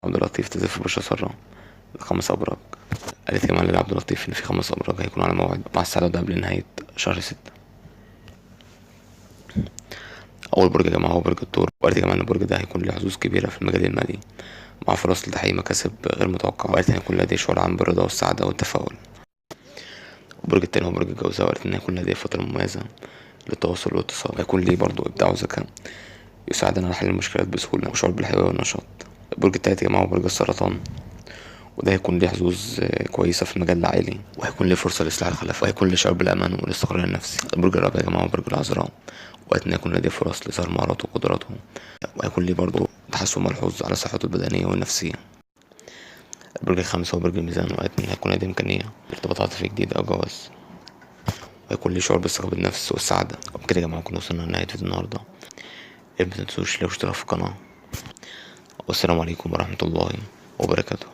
عبد اللطيف تزف بشرى سرة. 5 أبراج. قالت كمان لعبد اللطيف إن في 5 أبراج هيكونوا على موعد مع السعادة ده قبل نهاية شهر 6. أول برج يا جماعة هو برج الثور، وقالت كمان إن البرج ده هيكون له حظوظ كبيرة في المجال المالي مع فرص لتحقيق مكاسب غير متوقعة، وقالت إن هيكون لديه شعور عام بالرضا والسعادة والتفاؤل. البرج التاني هو برج الجوزاء، وقالت إن هيكون لديه فترة مميزة للتواصل والاتصال، وهيكون ليه برضه إبداع وذكاء يساعدنا على حل المشكلات بسهولة وشعور بالحيوية والنشاط. البرج التالت يا جماعة هو برج السرطان، وده هيكون ليه حظوظ كويسة في المجال العائلي، وهيكون ليه فرصة لإصلاح الخلافات، وهيكون ليه شعور بالأمان والاستقرار النفسي. البرج الرابع يا جماعة هو برج العذراء، وقت إن يكون لديه فرص لإظهار مهاراته وقدراته، وهيكون ليه برضه تحسن ملحوظ على صحته البدنية والنفسية. البرج الخامس هو برج الميزان، وقت إن هيكون لديه إمكانية لارتباط عاطفي جديد أو جواز، وهيكون ليه شعور بالثقة بالنفس والسعادة. وبكده يا جماعة كنا وصلنا لنهاية فيديو النهاردة. متنسوش لو اشترك في القناة، والسلام عليكم ورحمة الله وبركاته.